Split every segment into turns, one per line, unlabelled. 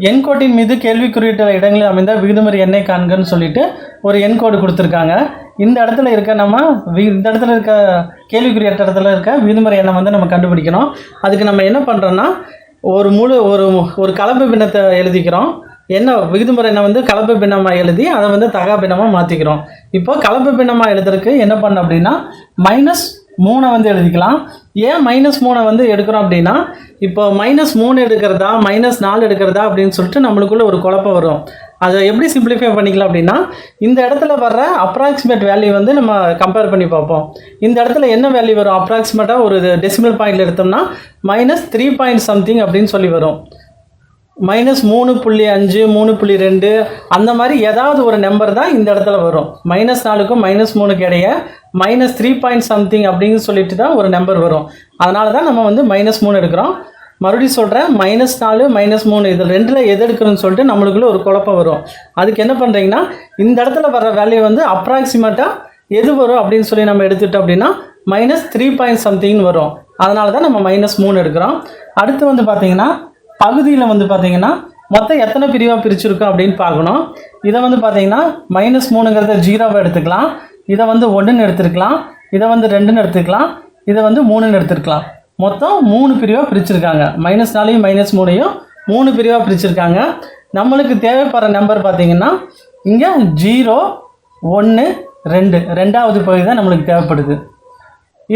எண்கோட்டின் மீது கேள்விக்குறியிட்ட இடங்களில் அமைந்த விகிதமுறை எண்ணை காண்கன்னு சொல்லிட்டு ஒரு எண்கோடு கொடுத்துருக்காங்க. இந்த இடத்துல இருக்க இந்த இடத்துல இருக்க கேள்விக்குறியிட்ட இடத்துல இருக்க விகிதமுறை எண்ணை வந்து நம்ம கண்டுபிடிக்கணும். அதுக்கு நம்ம என்ன பண்ணுறோன்னா ஒரு கலப்பு பின்னத்தை எழுதிக்கிறோம். என்ன விகிதமுறை எண்ணை வந்து கலப்பு பின்னமாக எழுதி அதை வந்து தகா பின்னமாக மாற்றிக்கிறோம். இப்போ கலப்பு பின்னமாக எழுதுறதுக்கு என்ன பண்ண அப்படின்னா -3 வந்து எழுதிக்கலாம். ஏன் -3 வந்து எடுக்கிறோம் அப்படின்னா, இப்போ -3 எடுக்கிறதா -4 எடுக்கிறதா அப்படின்னு சொல்லிட்டு நம்மளுக்குள்ள ஒரு குழப்பம் வரும். அதை எப்படி சிம்பிளிஃபை பண்ணிக்கலாம் அப்படின்னா, இந்த இடத்துல வர்ற அப்ராக்சிமேட் வேல்யூ வந்து நம்ம கம்பேர் பண்ணி பார்ப்போம். இந்த இடத்துல என்ன வேல்யூ வரும், அப்ராக்சிமேட்டாக ஒரு டெசிமல் பாயிண்டில் எடுத்தோம்னா -3 பாயிண்ட் சம்திங் அப்படின்னு சொல்லி வரும். -3.5 3.2 அந்த மாதிரி ஏதாவது ஒரு நம்பர் தான் இந்த இடத்துல வரும். -4க்கும் -3க்கு இடையே -3 பாயிண்ட் சம்திங் அப்படின்னு சொல்லிட்டு தான் ஒரு நம்பர் வரும். அதனால தான் நம்ம வந்து -3 எடுக்கிறோம். மறுபடியும் சொல்கிறேன், -4 -3 இதில் ரெண்டில் எது எடுக்கிறோன்னு சொல்லிட்டு நம்மளுக்குள்ள ஒரு குழப்பம் வரும். அதுக்கு என்ன பண்ணுறீங்கன்னா, இந்த இடத்துல வர்ற வேல்யூ வந்து அப்ராக்சிமேட்டாக எது வரும் அப்படின்னு சொல்லி நம்ம எடுத்துட்டோம் அப்படின்னா -3 பாயிண்ட் சம்திங்னு வரும். அதனால தான் நம்ம -3 எடுக்கிறோம். அடுத்து வந்து பார்த்திங்கன்னா, பகுதியில் வந்து பார்த்திங்கன்னா மொத்தம் எத்தனை பிரிவாக பிரிச்சுருக்கோம் அப்படின்னு பார்க்கணும். இதை வந்து பார்த்திங்கன்னா -3ங்கிறத 0வை எடுத்துக்கலாம், இதை வந்து 1ன்னு எடுத்துருக்கலாம், இதை வந்து 2ன்னு எடுத்துக்கலாம், இதை வந்து 3ன்னு எடுத்துருக்கலாம். மொத்தம் 3 பிரிவாக பிரிச்சுருக்காங்க. -4யும் -3யும் 3 பிரிவாக பிரிச்சுருக்காங்க. நம்மளுக்கு தேவைப்படுற நம்பர் பார்த்திங்கன்னா இங்கே 0 1 2 ரெண்டாவது பகுதி தான் நம்மளுக்கு தேவைப்படுது.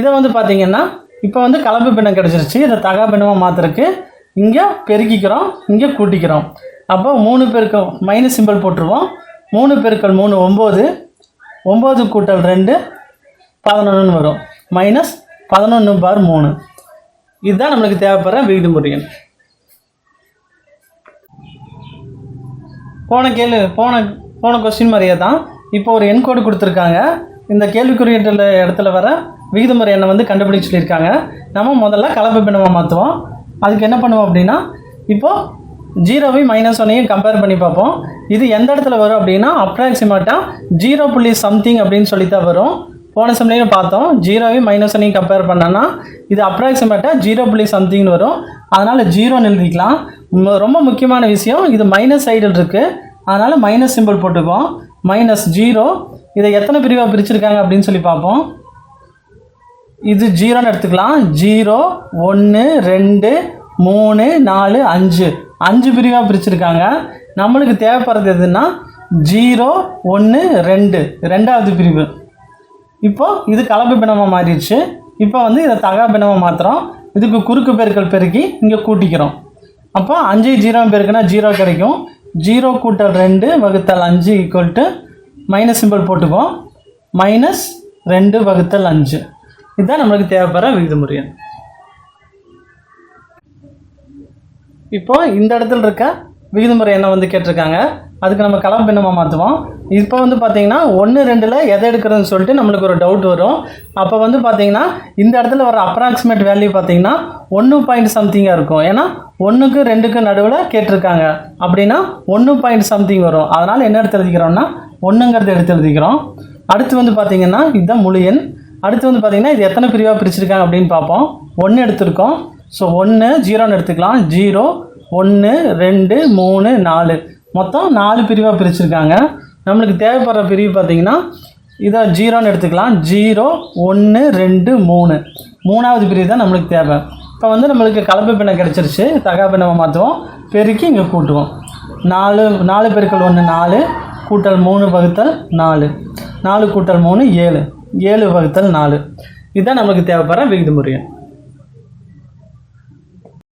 இதை வந்து பார்த்திங்கன்னா இப்போ வந்து கலப்பு பின்னம் கிடச்சிருச்சு. இதை தகா பின்னமாக மாற்றுறதுக்கு இங்கே பெருக்கிக்கிறோம், இங்கே கூட்டிக்கிறோம். அப்போ 3 பெருக்கல் மைனஸ் சிம்பிள் போட்டுருவோம். 3 பெருக்கல் 3 9, 9 கூட்டல் 2 11 வரும். -11/3. இதுதான் நம்மளுக்கு தேவைப்படுற விகிதமுறை எண். போன கொஸ்டின் மாதிரியே தான் இப்போ ஒரு எண் கோடு கொடுத்துருக்காங்க. இந்த கேள்விக்குறியிட்ட இடத்துல வர விகிதமுறை எண்ணை வந்து கண்டுபிடிச்சு சொல்லியிருக்காங்க. நம்ம முதல்ல கலப்பு பின்னமாக மாற்றுவோம். அதுக்கு என்ன பண்ணுவோம் அப்படின்னா, இப்போது 0வையும் -1ஐயும் கம்பேர் பண்ணி பார்ப்போம். இது எந்த இடத்துல வரும் அப்படின்னா அப்ராக்சிமேட்டாக 0. சம்திங் அப்படின்னு சொல்லி தான் வரும். போன சமயம் பார்த்தோம், 0வையும் -1ஐயும் கம்பேர் பண்ணோன்னா இது அப்ராக்சிமேட்டாக 0. சம்திங்னு வரும். அதனால் 0ன்னு எழுதிக்கலாம். ரொம்ப முக்கியமான விஷயம், இது மைனஸ் சைடில் இருக்குது, அதனால் மைனஸ் சிம்பிள் போட்டுக்குவோம். -0 இதை எத்தனை பிரிவாக பிரிச்சுருக்காங்க அப்படின்னு சொல்லி பார்ப்போம். இது 0ன்னு எடுத்துக்கலாம். 0 1 2 3 4 5 பிரிவாக பிரிச்சுருக்காங்க. நம்மளுக்கு தேவைப்படுறது எதுன்னா 0 1 2 ரெண்டாவது பிரிவு. இப்போது இது கலப்பு பின்னமாக மாறிடுச்சு. இப்போ வந்து இதை தகா பின்னமாக மாற்றுறோம். இதுக்கு குறுக்கு பெருக்கல் பெருக்கி இங்கே கூட்டிக்கிறோம். அப்போ 5 0 பெருக்குன்னா 0 கிடைக்கும். 0 கூட்டல் 2 வகுத்தல் 5 ஈக்குவல் மைனஸ் சிம்பிள் போட்டுக்குவோம். -2/5. இதுதான் நம்மளுக்கு தேவைப்படுற விகிதமுறை எண். இப்போ இந்த இடத்துல இருக்க விகிதமுறை எண்ணை வந்து கேட்டிருக்காங்க. அதுக்கு நம்ம கலப்பு பின்னமாக மாற்றுவோம். இப்போ வந்து பார்த்திங்கன்னா 1 2ல் எதை எடுக்கிறதுன்னு சொல்லிட்டு நம்மளுக்கு ஒரு டவுட் வரும். அப்போ வந்து பார்த்திங்கன்னா இந்த இடத்துல வர அப்ராக்சிமேட் வேல்யூ பார்த்திங்கன்னா 1 பாயிண்ட் சம்திங்காக இருக்கும். ஏன்னா 1க்கு 2க்கு நடுவில் கேட்டிருக்காங்க அப்படின்னா 1 பாயிண்ட் சம்திங் வரும். அதனால் என்ன எடுத்து எழுதிக்கிறோம்னா 1ங்கிறது எடுத்து எழுதிக்கிறோம். அடுத்து வந்து பார்த்திங்கன்னா இதுதான் முழு எண். அடுத்து வந்து பார்த்திங்கன்னா இது எத்தனை பிரிவாக பிரிச்சுருக்காங்க அப்படின்னு பார்ப்போம். 1 எடுத்திருக்கோம். ஸோ 1 0ன்னு எடுத்துக்கலாம். 0 1 2 3 4 மொத்தம் 4 பிரிவாக பிரிச்சுருக்காங்க. நம்மளுக்கு தேவைப்படுற பிரிவு பார்த்திங்கன்னா இதை 0ன்னு எடுத்துக்கலாம். 0 1 2 3 மூணாவது பிரிவு தான் நம்மளுக்கு தேவை. இப்போ வந்து நம்மளுக்கு கலப்பு பின்னம் கிடச்சிருச்சு. தகா பின்னமாக மாற்றுவோம். பெருக்கி இங்கே கூட்டுவோம். 4 பெருக்கல் 1 4 கூட்டல் 3 வகுத்தல் 4 4 கூட்டல் 3 7 7/4. இதுதான் நம்மளுக்கு தேவைப்படுற விகிதமுறை எண்.